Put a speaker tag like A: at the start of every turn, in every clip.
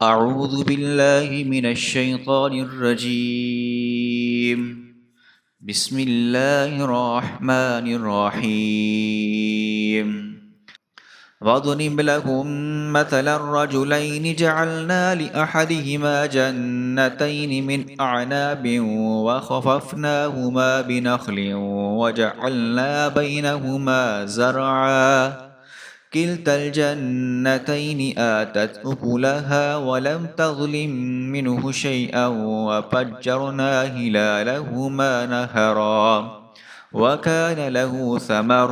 A: أعوذ بالله من الشيطان الرجيم. بسم الله الرحمن الرحيم. واضرب لهم مثل الرجلين جعلنا لأحدهما جنتين من أعناب وخففناهما بنخل وجعلنا بينهما زرعا كلتا الجنتين آتت أكلها ولم تظلم منه شيئا وفجرنا هلالهما نهرا وكان له ثمر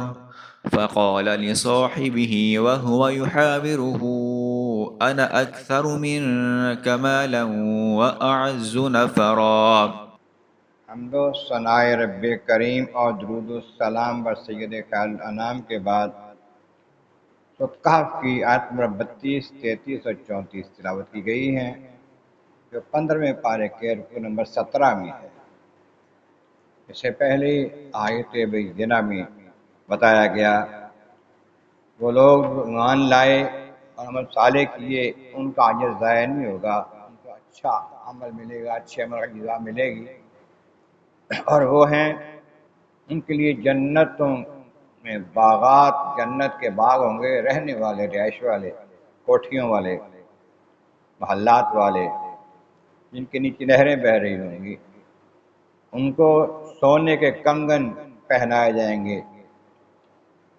A: فقال لصاحبه وهو يحاوره أنا أكثر منك مالا وأعز نفرا.
B: حمد و ثنائے رب کریم اور درود السلام بر سید خیر الانام کے بعد سورۃ کہف کی آیت نمبر 32، 33 اور 34 تلاوت کی گئی ہیں، جو 15ویں پارے کے رکوع نمبر 17 میں ہے۔ اس سے پہلے آیت بینہ میں بتایا گیا وہ لوگ جو ایمان لائے اور عمل صالح کیے ان کا اجر ضائع نہیں ہوگا، ان کو اچھا عمل ملے گا، اچھے عمل کی جزا ملے گی، اور وہ ہیں ان کے لیے جنتوں میں باغات، جنت کے باغ ہوں گے، رہنے والے، رہائش والے، کوٹھیوں والے، محلات والے، جن کے نیچے نہریں بہہ رہی ہوں گی۔ ان کو سونے کے کنگن پہنائے جائیں گے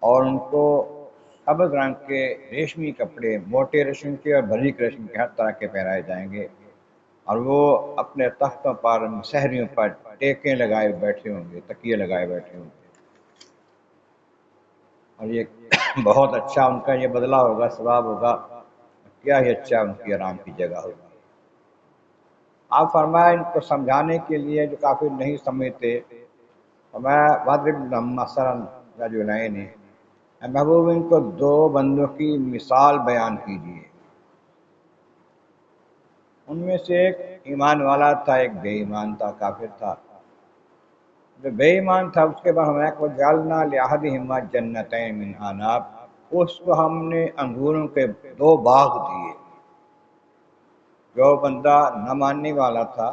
B: اور ان کو سبز رنگ کے ریشمی کپڑے، موٹے ریشم کے اور باریک ریشم کے ہر طرح کے پہنائے جائیں گے، اور وہ اپنے تختوں پر، سہریوں پر ٹیکیں لگائے بیٹھے ہوں گے، تکیے لگائے بیٹھے ہوں گے، اور یہ بہت اچھا ان کا یہ بدلہ ہوگا، ثواب ہوگا، کیا ہی اچھا ان کی آرام کی جگہ ہوگی۔ آپ فرمایا ان کو سمجھانے کے لیے جو کافر نہیں سمجھتے، فرمایا واضرب لهم مثلا رجلین، اے محبوب ان کو دو بندوں کی مثال بیان کیجیے، ان میں سے ایک ایمان والا تھا، ایک بے ایمان تھا، کافر تھا۔ جو بے ایمان تھا اس کے بعد ہمیں کو جعلنا لأحدہما جنتین من عناب، اس کو ہم نے انگوروں کے دو باغ دیے۔ جو بندہ نہ ماننے والا تھا،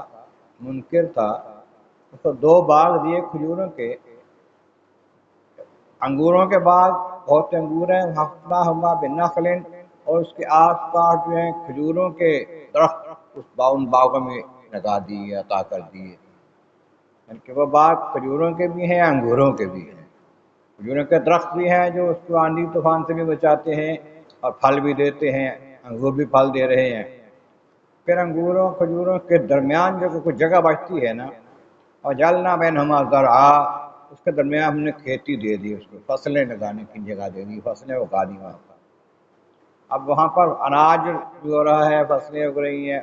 B: منکر تھا، اس کو دو باغ دیے کھجوروں کے، انگوروں کے باغ، بہت سے انگور ہیں، حفظناہما بنخل، اور اس کے آس پاس جو ہیں کھجوروں کے درخت اس ان باغوں میں لگا دیے، عطا کر دیے، یعنی کہ وہ باغ کھجوروں کے بھی ہیں، انگوروں کے بھی ہیں۔ کھجوروں کے درخت بھی ہیں جو اس کو آندھی طوفان سے بھی بچاتے ہیں اور پھل بھی دیتے ہیں، انگور بھی پھل دے رہے ہیں۔ پھر انگوروں کھجوروں کے درمیان جو کچھ جگہ بچتی ہے نا، اور جعلنا بینہما زرعا، اس کے درمیان ہم نے کھیتی دے دی، اس کو فصلیں لگانے کی جگہ دے دی، فصلیں اگا دی وہاں پر۔ اب وہاں پر اناج بھی ہو رہا ہے، فصلیں اگ رہی ہیں،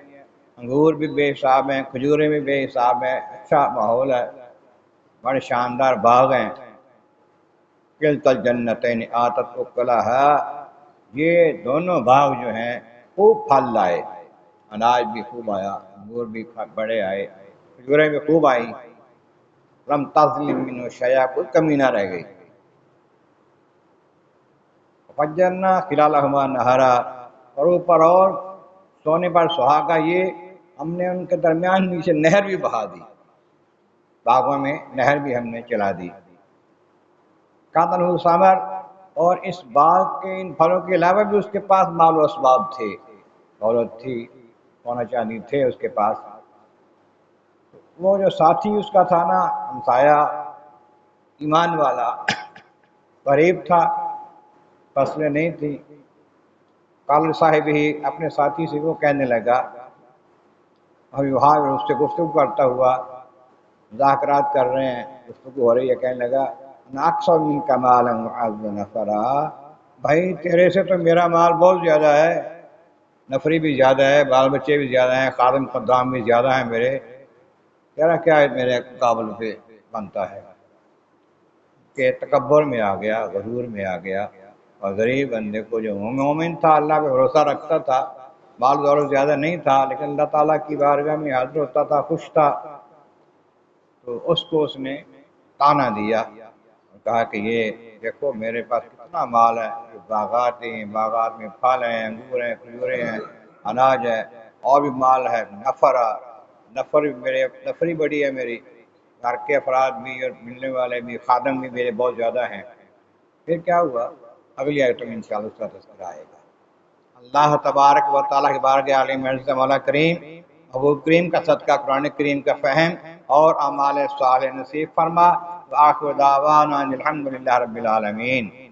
B: انگور بھی بے حساب ہیں، کھجوریں بھی بے حساب ہیں، اچھا ماحول ہے، بڑے شاندار باغ ہیں۔ کلتا الجنتین آتت اکلہا، یہ دونوں باغ جو ہیں خوب پھل لائے، اناج بھی خوب آیا، انگور بھی بڑے آئے، کھجوریں بھی خوب آئیں، لم تظلم منہ شیئا، کوئی کمی نہ رہ گئی۔ فجرنا خلالہما نہرا، اور اوپر اور سونے پر سہاگا یہ ہم نے ان کے درمیان نیچے نہر بھی بہا دی، باغوں میں نہر بھی ہم نے چلا دی۔ کان لہ ثمر، اور اس باغ کے ان پھلوں کے علاوہ بھی اس کے پاس مال و اسباب تھے، دولت تھی، سونا چاندی تھے اس کے پاس۔ وہ جو ساتھی اس کا تھا نا، ہمسایہ ایمان والا، غریب تھا، فصلیں نہیں تھی، قال صاحب ہی، اپنے ساتھی سے وہ کہنے لگا، اور یحاور، اس سے گفتگو کرتا ہوا، مذاکرات کر رہے ہیں، گفتگو ہو رہی ہے، کہنے لگا انا اکثر منک مالا واعز نفرا، بھائی تیرے سے تو میرا مال بہت زیادہ ہے، نفری بھی زیادہ ہے، بال بچے بھی زیادہ ہیں، خادم خدام بھی زیادہ ہیں میرے، تیرا کیا ہے میرے قابل پہ بنتا ہے؟ کہ تکبر میں آ گیا، غرور میں آ گیا، اور غریب بندے کو جو مومن تھا، اللہ پہ بھروسہ رکھتا تھا، مال دولت زیادہ نہیں تھا، لیکن اللہ تعالیٰ کی بارگاہ میں حاضر ہوتا تھا، خوش تھا، تو اس کو اس نے تانا دیا اور کہا کہ یہ دیکھو میرے پاس کتنا مال ہے، یہ باغات ہیں، باغات میں پھل ہیں، انگور ہیں، کھجوریں ہیں، اناج ہے، اور بھی مال ہے، نفری بڑی ہے میری، گھر کے افراد بھی اور ملنے والے بھی، خادم بھی میرے بہت زیادہ ہیں۔ پھر کیا ہوا؟ اگلی آیتوں میں انشاءاللہ اس کا تذکرہ آئے گا۔ اللہ تبارک و تعالیٰ کی بارگاہ عالم عزت مولا کریم، ابو کریم کا صدقہ قرآن کریم کا فہم اور اعمال صالح نصیب فرما۔ وآخر دعوانا الحمدللہ رب العالمین۔